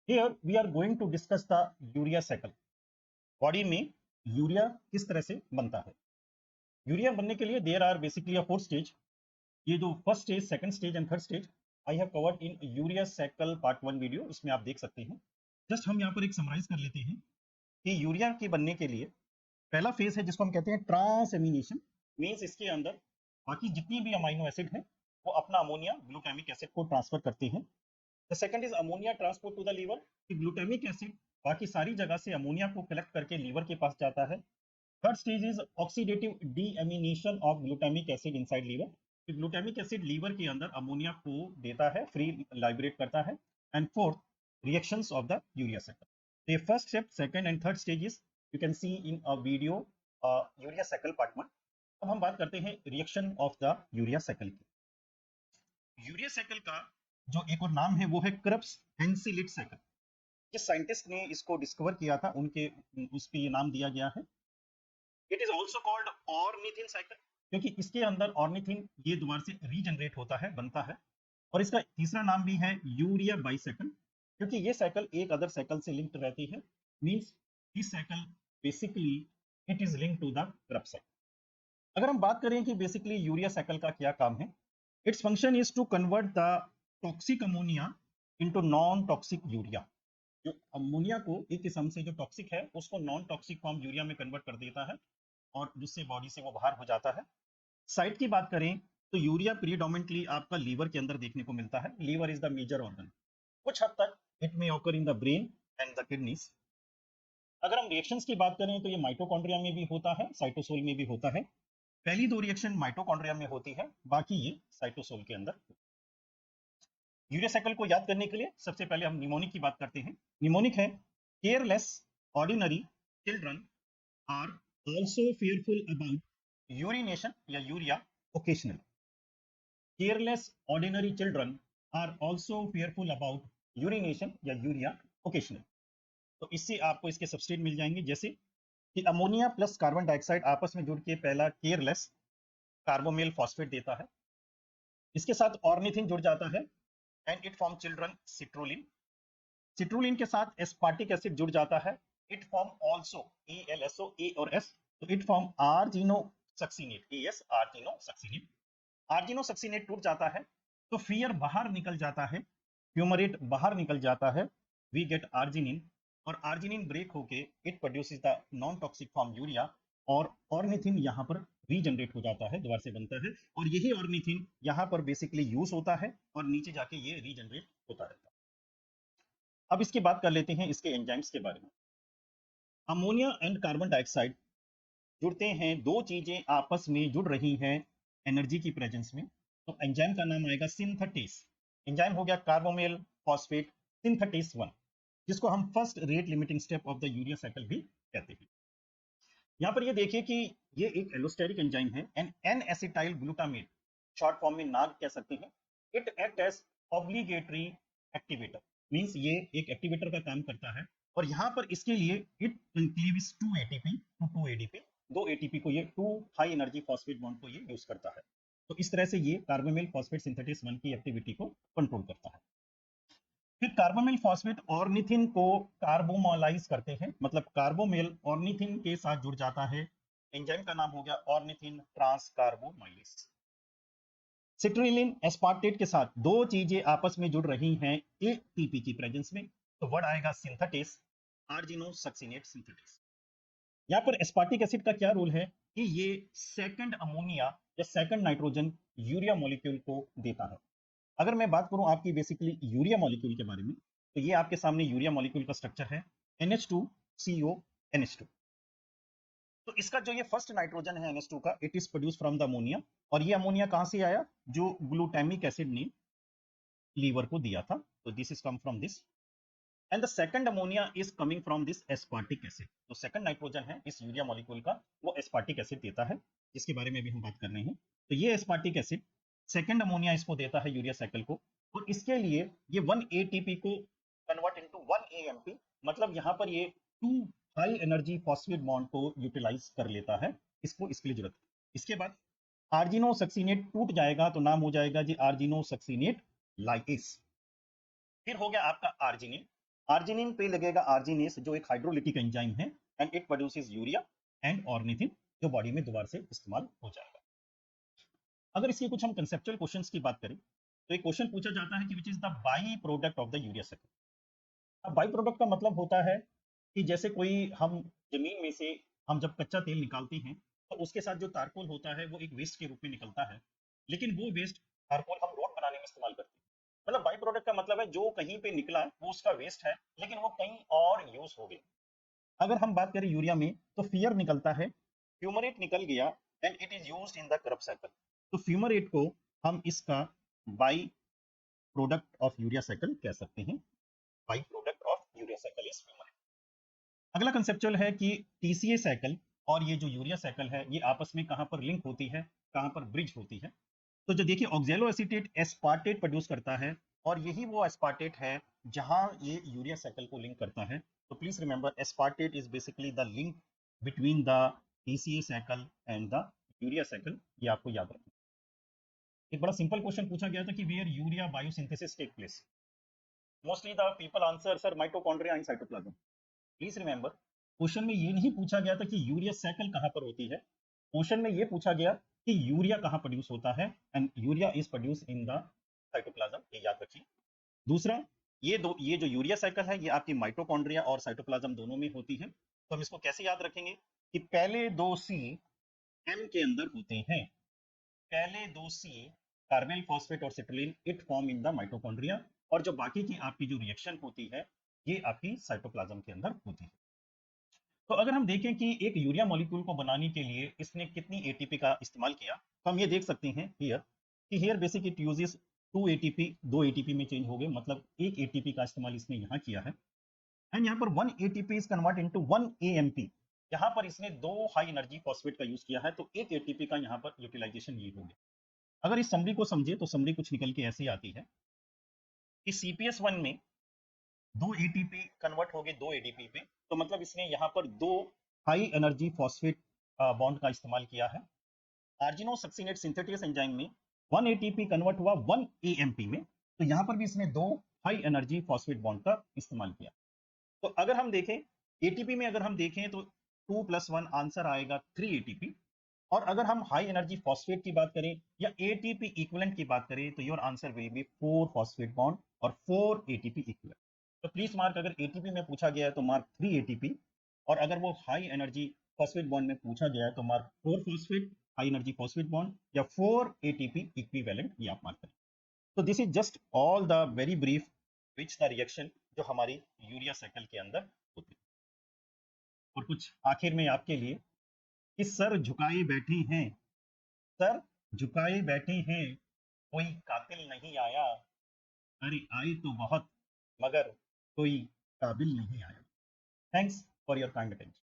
Here we are going to discuss the urea cycle. Body में urea किस तरह से बनता है। यूरिया बनने के लिए देयर आर बेसिकली 4 स्टेज। ये जो first stage, second stage and third stage I have covered in urea cycle part 1 video, इसमें आप देख सकते हैं। जस्ट हम यहाँ पर एक समराइज कर लेते हैं कि यूरिया के बनने के लिए पहला फेज है जिसको हम कहते हैं ट्रांसएमिनेशन। मींस इसके अंदर बाकी जितनी भी अमाइनो एसिड हैं वो अपना अमोनिया ग्लूटामिक एसिड को ट्रांसफर करती हैं। The second is ammonia transport to the liver. कि ग्लूटामिक एसिड बाकी सारी जगह से अमोनिया को कलेक्ट करके लीवर के पास जाता है। Third stage is oxidative deamination of glutamic acid inside liver. Glutamic acid liver के अंदर अमोनिया को देता है, फ्री लाइब्रेट करता है। And fourth, reactions of the urea cycle. ये first step, second and third stages you can see in a video urea cycle part 1। अब हम बात करते हैं reaction of the urea cycle की। यूरिया साइकिल का जो एक और नाम है वो है क्रेब्स हैंसेलिट साइकिल। जिस साइंटिस्ट ने इसको डिस्कवर किया था उनके उस पे ये नाम दिया गया है। It is also called ornithine cycle, क्योंकि इसके अंदर ऑर्निथिन ये दोबारा से रीजनरेट होता है, बनता है। और इसका तीसरा नाम भी है यूरिया बाइसाइकिल, क्योंकि ये साइकिल एक अदर साइकिल से लिंक्ड रहती है। Means this cycle basically it is linked to the Krebs cycle. अगर हम बात करें कि बेसिकली यूरिया साइकिल का क्या काम है, its function is to convert the toxic ammonia into non toxic urea. जो अमोनिया को एक किस्म से जो टॉक्सिक है उसको नॉन टॉक्सिक फॉर्म यूरिया में कन्वर्ट कर देता है और जिससे बॉडी से वो बाहर हो जाता है। साइट की बात करें तो यूरिया प्रीडोमिनेंटली आपका लीवर के अंदर देखने को मिलता है। Liver is the major organ. कुछ हद तक it may occur in the brain and the kidneys. अगर हम रिएक्शंस की बात करें तो ये माइटोकॉन्ड्रिया में भी होता है, साइटोसोल में भी होता है। पहली दो रिएक्शन माइटोकॉन्ड्रिया में होती है, बाकी ये साइटोसोल के अंदर। यूरिया साइकिल को याद करने के लिए सबसे पहले हम निमोनिक की बात करते हैं। निमोनिक है careless ordinary children are also fearful about urination या urea occasional. Careless ordinary children are also fearful about urination या यूरिया ओकेशनल। तो इससे आपको इसके सबस्ट्रेट मिल जाएंगे, जैसे कि अमोनिया प्लस कार्बन डाइऑक्साइड आपस में जुड़ के पहला केयरलेस कार्बोमेल फॉस्फेट देता है। इसके साथ ऑर्निथिन जुड़ जाता है and it form children citrulline. Citrulline के साथ एस्पार्टिक एसिड जुड़ जाता है, इट फॉर्म आल्सो एएलएसओ, ए और एस, तो इट फॉर्म आर्जिनो सक्सिनेट, एएस आर्जिनो सक्सिनेट। आर्जिनो सक्सिनेट टूट जाता है तो फियर बाहर निकल जाता है, फ्यूमरेट बाहर निकल जाता है, वी गेट आर्जिनिन। और आर्जिनिन ब्रेक होके it produces the non toxic form urea और ऑर्निथिन यहाँ पर रीजनरेट हो जाता है, दोबारा से बनता है। और यही ऑर्निथिन यहाँ पर बेसिकली यूज होता है और नीचे जाके ये रीजनरेट होता रहता है। अब इसकी बात कर लेते हैं इसके एंजाइम्स के बारे में। अमोनिया एंड कार्बन डाइऑक्साइड जुड़ते हैं, दो चीजें आपस में जुड़ रही हैं एनर्जी की प्रेजेंस में, तो एंजाइम का नाम आएगा सिंथेटेस। एंजाइम हो गया कार्बोमेल फॉस्फेट सिंथेटेस 1, जिसको हम first rate limiting step of the urea cycle भी कहते हैं। यहाँ पर ये देखिए कि ये एक एलोस्टेरिक एंजाइम है and N acetyl glutamate, short form में नाग कह सकते हैं। It act as obligatory activator, means ये एक एक्टिवेटर का काम करता है। और यहाँ पर इसके लिए it involves 2 ATP to 2 ADP, 2 ATP को ये 2 हाई एनर्जी फॉस्फेट बॉन्ड को ये यूज करता है। तो इस तरह से ये कार्बोमेल फॉस्फेट सिंथेटेस 1 की एक्टिविटी को कंट्रोल करता है। फिर कार्बोमेल फॉस्फेट ऑर्निथिन को कार्बोमोलाइज करते हैं, मतलब कार्बोमेल ऑर्निथिन के साथ जुड़ जाता है। एंजाइम का नाम हो गया ऑर्निथिन ट्रांसकार्बोमाइलेज। सिट्रिलिन एस्पार्टेट के साथ दो चीजें आपस में जुड़ रही हैं एटीपी की प्रेजेंस में, तो वर्ड आएगा सिंथेटेस, आर्जिनो सक्सिनेट सिंथेटेस। यहाँ पर एस्पार्टिक एसिड का क्या रोल है कि ये सेकंड अमोनिया या सेकंड नाइट्रोजन यूरिया मॉलिक्यूल को देता है। अगर मैं बात करूं आपकी बेसिकली यूरिया मॉलिक्यूल के बारे में, तो ये आपके सामने यूरिया मॉलिक्यूल का स्ट्रक्चर है NH2CO NH2। तो इसका जो ये फर्स्ट नाइट्रोजन है NH2 का, it is produce from the ammonia. और ये अमोनिया कहां से आया? जो ग्लूटामिक एसिड ने लीवर को दिया था, तो this is come from this. And the second ammonia is coming from this aspartic acid. तो सेकंड नाइट्रोजन है इस यूरिया मॉलिक्यूल का, वो एस्पार्टिक एसिड देता है, जिसके बारे में भी हम बात कर रहे हैं। तो ये एस्पार्टिक एसिड सेकंड अमोनिया इसको देता है यूरिया साइकिल को, और इसके लिए ये 1 एटीपी को कन्वर्ट इनटू 1 एएमपी, मतलब यहाँ पर ये 2 हाई एनर्जी फॉस्फेट बॉन्ड को यूटिलाइज कर लेता है, इसको इसके लिए जरूरत है। इसके बाद आर्जिनो सक्सिनेट टूट जाएगा तो नाम हो जाएगा जी आर्जिनो सक्सिनेट लाइकेस। फिर हो गया आपका आर्जिनिन। आर्जिनिन पे लगेगा आर्जिनेस, जो एक हाइड्रोलिटिक एंजाइम है, and it produces urea and ornithine, जो बॉडी में दोबारा से इस्तेमाल हो जाएगा। अगर इसके कुछ हम कंसेप्चुअल क्वेश्चंस की बात करें तो एक क्वेश्चन पूछा जाता है कि which is the by product of the urea cycle. अब बाई प्रोडक्ट का मतलब होता है कि जैसे कोई हम जमीन में से हम जब कच्चा तेल निकालते हैं तो उसके साथ जो तारकोल होता है वो एक वेस्ट के रूप में निकलता है, लेकिन वो वेस्ट तारकोल हम रोड बनाने में इस्तेमाल करते हैं। मतलब बाई प्रोडक्ट का मतलब है जो कहीं पे निकला वो उसका वेस्ट है, लेकिन वो कहीं और यूज हो गया। अगर हम बात करें यूरिया में तो फियर निकलता है, फ्यूमरेट निकल गया, and it is used in the Krebs cycle. तो फ्यूमरेट को हम इसका by product of urea cycle कह सकते हैं। By product of urea cycle is fumarate. अगला कंसेप्चुअल है कि टीसीए साइकिल और ये जो यूरिया साइकिल है ये आपस में कहां पर लिंक होती है, कहां पर ब्रिज होती है। तो जो देखिए ऑक्जेलो एसीटेट एस्पार्टेट प्रोड्यूस करता है, और यही वो एस्पार्टेट है जहां ये यूरिया साइकिल को लिंक करता है। तो please remember aspartate is basically the link between the TCA cycle and the urea cycle, ये आपको याद रखना। एक बड़ा सिंपल क्वेश्चन पूछा गया था कि where urea biosynthesis take place. Mostly the people answer sir mitochondria and cytoplasm. Please remember question में ये नहीं पूछा गया था कि यूरिया साइकिल कहां पर होती है, क्वेश्चन में ये पूछा गया कि यूरिया कहां प्रोड्यूस होता है, and urea is produce in the cytoplasm, ये याद रखिए। दूसरा, ये जो यूरिया साइकिल है ये आपकी माइटोकॉन्ड्रिया और साइटोप्लाज्म दोनों में होती है। तो हम इसको कैसे याद रखेंगे कि पहले दो सी एम के अंदर होते हैं, पहले दो सी कार्बेल फॉस्फेट और citrulline it form in the mitochondria, और जो बाकी की आपकी जो रिएक्शन होती है ये आपकी साइटोप्लाज्म के अंदर होती है। तो अगर हम देखें कि एक यूरिया मॉलिक्यूल को बनाने के लिए इसने कितनी एटीपी का इस्तेमाल किया, तो हम ये देख सकते हैं हियर कि here basic it uses 2 ATP, 2 ATP में चेंज हो गए, मतलब एक एटीपी का इस्तेमाल इसने यहाँ किया है। एंड यहाँ पर 1 ATP is convert into 1 AMP, यहाँ पर इसने 2 हाई एनर्जी फॉस्फेट का यूज किया है, तो एक एटीपी का यहाँ पर यूटिलाइजेशन ये हो गया। अगर इस समरी को समझे तो समरी कुछ निकल के ऐसी आती है कि सीपीएस 1 में 2 एटीपी कन्वर्ट हो गए 2 एडीपी पे, तो मतलब इसने यहाँ पर 2 हाई एनर्जी फॉस्फेट बॉन्ड का इस्तेमाल किया है। आर्जिनो सक्सिनेट सिंथेटिक एंजाइम में 1 एटीपी कन्वर्ट हुआ 1 एएमपी में, तो यहाँ पर भी इसने 2 हाई एनर्जी फॉस्फेट बॉन्ड का इस्तेमाल किया। तो अगर हम देखें एटीपी में, अगर हम देखें तो 2 + 1 आंसर आएगा 3 एटीपी, और अगर हम हाई एनर्जी फॉस्फेट की बात करें या एटीपी इक्विवेलेंट की बात करें तो your answer will be 4 phosphate bond और 4 एटीपी इक्विवेलेंट। तो प्लीज मार्क, अगर एटीपी में पूछा गया है तो मार्क 3 एटीपी, और अगर वो हाई एनर्जी फॉस्फेट बॉन्ड में पूछा गया है तो mark 4 phosphate high energy phosphate bond या 4 एटीपी इक्विवेलेंट, ये आप मार्क करें। तो this is just all the very brief which the reaction जो हमारी यूरिया साइकिल के अंदर होती है। और कुछ आखिर में आपके लिए कि सर झुकाए बैठे हैं, सर झुकाए बैठे हैं, कोई कातिल नहीं आया, अरे आए तो बहुत मगर कोई काबिल नहीं आया। Thanks for your kind attention.